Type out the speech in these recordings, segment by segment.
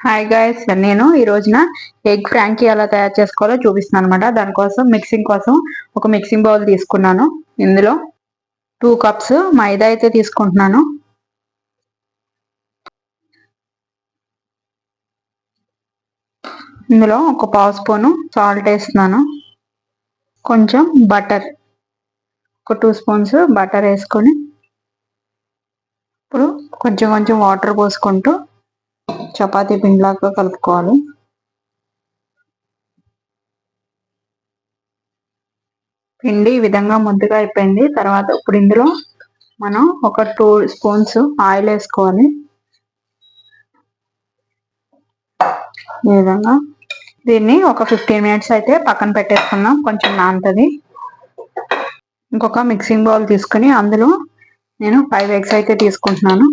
Hi guys, నేను ఈ రోజున ఎగ్ ఫ్రాంకీ ఎలా తయారు చేసుకోవాలో చూపిస్తున్నాను అనమాట. దానికోసం మిక్సింగ్ కోసం ఒక మిక్సింగ్ బౌల్ తీసుకున్నాను. ఇందులో 2 కప్స్ మైదా అయితే తీసుకుంటున్నాను. ఇందులో ఒక పావు స్పూను సాల్ట్ వేస్తున్నాను. కొంచెం బటర్, ఒక 2 స్పూన్స్ బటర్ వేసుకొని ఇప్పుడు కొంచెం కొంచెం వాటర్ పోసుకుంటూ చపాతీ పిండిలాగా కలుపుకోవాలి. పిండి ఈ విధంగా ముద్దగా అయిపోయింది. తర్వాత ఇప్పుడు ఇందులో మనం ఒక 2 స్పూన్స్ ఆయిల్ వేసుకోవాలి. ఈ విధంగా దీన్ని ఒక 15 మినిట్స్ అయితే పక్కన పెట్టేసుకున్నాం, కొంచెం నానుతుంది. ఇంకొక మిక్సింగ్ బౌల్ తీసుకుని అందులో నేను 5 ఎగ్స్ అయితే తీసుకుంటున్నాను.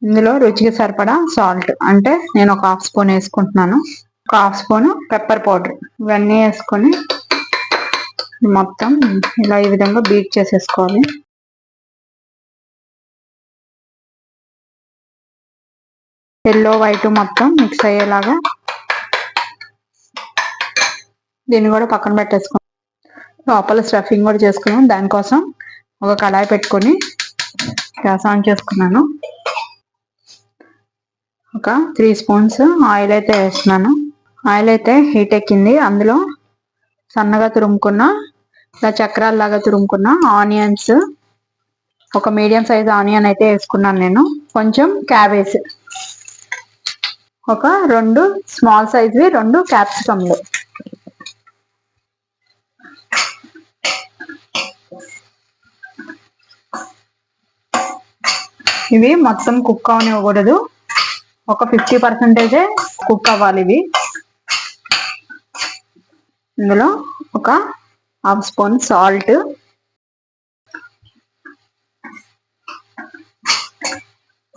ఇందులో రుచికి సరిపడా సాల్ట్, అంటే నేను ఒక హాఫ్ స్పూన్ వేసుకుంటున్నాను. ఒక హాఫ్ స్పూన్ పెప్పర్ పౌడర్, ఇవన్నీ వేసుకొని మొత్తం ఇలా ఈ విధంగా బీట్ చేసేసుకోవాలి. ఎల్లో వైట్ మొత్తం మిక్స్ అయ్యేలాగా దీన్ని కూడా పక్కన పెట్టేసుకోండి. లోపల స్టఫింగ్ కూడా చేసుకున్నాం. దానికోసం ఒక కడాయి పెట్టుకొని గ్యాస్ ఆన్ చేసుకున్నాను. ఒక 3 స్పూన్స్ ఆయిల్ అయితే వేస్తున్నాను. ఆయిల్ అయితే హీట్ ఎక్కింది. అందులో సన్నగా తురుముకున్న, ఇలా చక్రాల్లాగా తురుముకున్న ఆనియన్స్, ఒక మీడియం సైజ్ ఆనియన్ అయితే వేసుకున్నాను నేను. కొంచెం క్యాబేజ్, ఒక 2 స్మాల్ సైజ్వి 2 క్యాప్సికమ్లు, ఇవి మొత్తం కుక్ అవనివ్వకూడదు, ఒక 50% కుక్ అవ్వాలి ఇవి. ఇందులో ఒక హాఫ్ స్పూన్ సాల్ట్,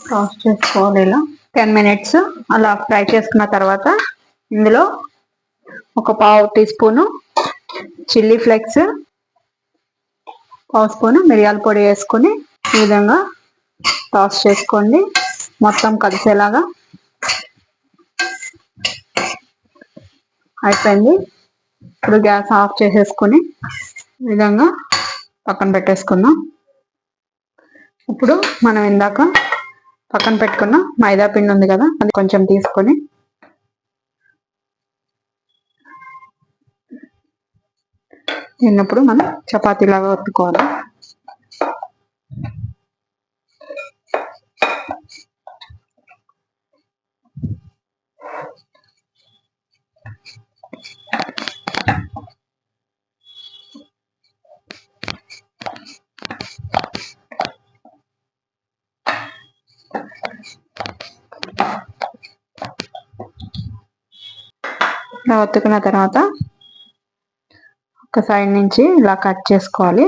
టాస్ చేసుకోవాలి. ఇలా 10 మినిట్స్ అలా ఫ్రై చేసుకున్న తర్వాత ఇందులో ఒక పావు టీ స్పూను చిల్లీ ఫ్లేక్స్, పావు స్పూను మిరియాల పొడి వేసుకొని ఈ విధంగా టాస్ చేసుకోండి, మొత్తం కలిసేలాగా. అయిపోయింది. ఇప్పుడు గ్యాస్ ఆఫ్ చేసేసుకొని ఈ విధంగా పక్కన పెట్టేసుకుందాం. ఇప్పుడు మనం ఇందాక పక్కన పెట్టుకున్న మైదా పిండి ఉంది కదా, అది కొంచెం తీసుకొని తిన్నప్పుడు మనం చపాతీలాగా ఒత్తుకోవాలి. ఇలా ఒత్తుకున్న తర్వాత ఒక సైడ్ నుంచి ఇలా కట్ చేసుకోవాలి.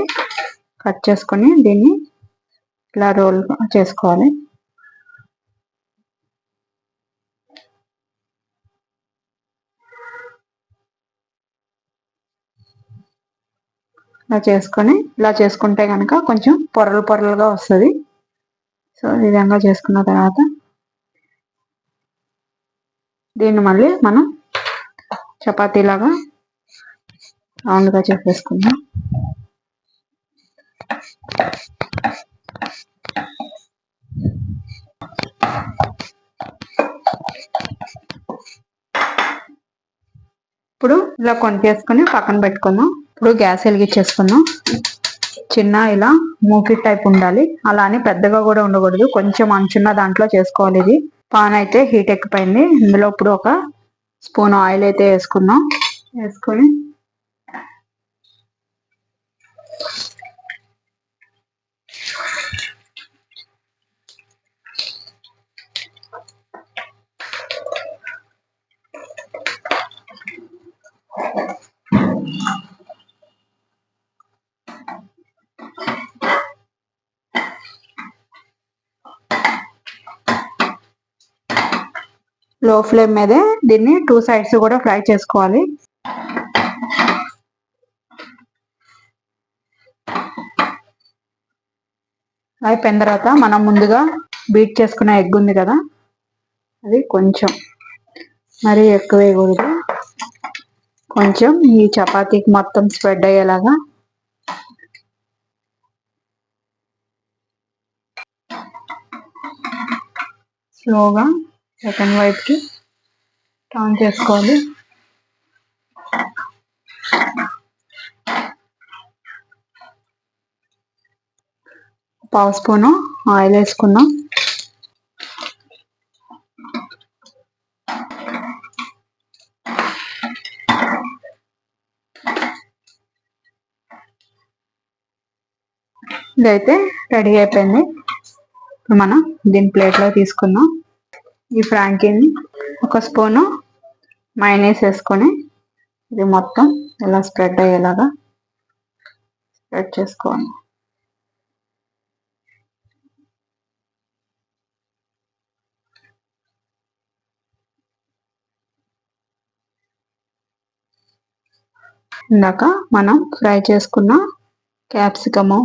కట్ చేసుకొని దీన్ని ఇలా రోల్ చేసుకోవాలి. ఇలా చేసుకొని ఇలా చేసుకుంటే కనుక కొంచెం పొరలు పొరలుగా వస్తుంది. సో ఈ విధంగా చేసుకున్న తర్వాత దీన్ని మళ్ళీ మనం చపాతీలాగా రౌండ్గా చేసేసుకుందాం. ఇప్పుడు ఇలా కొంటేసుకొని పక్కన పెట్టుకుందాం. ఇప్పుడు గ్యాస్ వెలిగించేసుకుందాం. చిన్న ఇలా మూకి టైప్ ఉండాలి, అలా అని పెద్దగా కూడా ఉండకూడదు, కొంచెం అంచున్న దాంట్లో చేసుకోవాలి. ఇది పాన్ అయితే హీట్ ఎక్కిపోయింది. ఇందులో ఇప్పుడు ఒక స్పూన్ ఆయిల్ అయితే వేసుకుందాం. వేసుకొని లో ఫ్లేమ్ మీదే దీన్ని 2 సైడ్స్ కూడా ఫ్రై చేసుకోవాలి. అయిపోయిన తర్వాత మనం ముందుగా బీట్ చేసుకున్న ఎగ్ ఉంది కదా, అది కొంచెం మరీ ఎక్కువ వేయకూడదు, కొంచెం ఈ చపాతీకి మొత్తం స్ప్రెడ్ అయ్యేలాగా స్లోగా సెకండ్ వైపుకి టర్న్ చేసుకోవాలి. పావు స్పూను ఆయిల్ వేసుకుందాం. ఇదైతే రెడీ అయిపోయింది. ఇప్పుడు మనం దీని ప్లేట్లో తీసుకుందాం. ఈ ఫ్రాంకీని ఒక స్పూను మైనీస్ వేసుకొని ఇది మొత్తం ఇలా స్ప్రెడ్ అయ్యేలాగా స్ప్రెడ్ చేసుకోవాలి. ఇందాక మనం ఫ్రై చేసుకున్న క్యాప్సికము,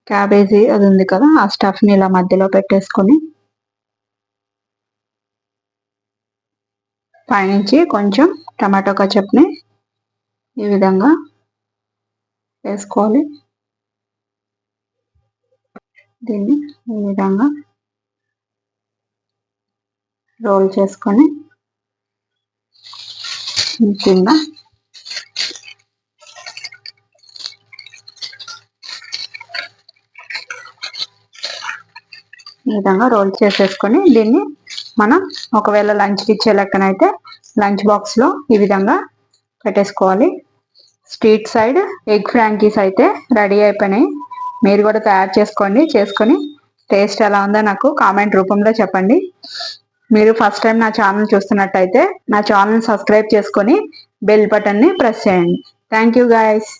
క్యాబేజీ అది ఉంది కదా, ఆ స్టఫ్ని ఇలా మధ్యలో పెట్టేసుకొని పైనుంచి కొంచెం టమాటో కచప్ని ఈ విధంగా వేసుకోవాలి. దీన్ని ఈ విధంగా రోల్ చేసుకొని కింద ఈ విధంగా రోల్ చేసేసుకొని దీన్ని మనం ఒకవేళ లంచ్కి ఇచ్చే లెక్కనైతే లంచ్ బాక్స్లో ఈ విధంగా పెట్టేసుకోవాలి. స్ట్రీట్ సైడ్ ఎగ్ ఫ్రాంకీస్ అయితే రెడీ అయిపోయినాయి. మీరు కూడా తయారు చేసుకొని టేస్ట్ ఎలా ఉందో నాకు కామెంట్ రూపంలో చెప్పండి. మీరు ఫస్ట్ టైం నా ఛానల్ చూస్తున్నట్టయితే నా ఛానల్ సబ్స్క్రైబ్ చేసుకొని బెల్ బటన్ని ప్రెస్ చేయండి. Thank you guys.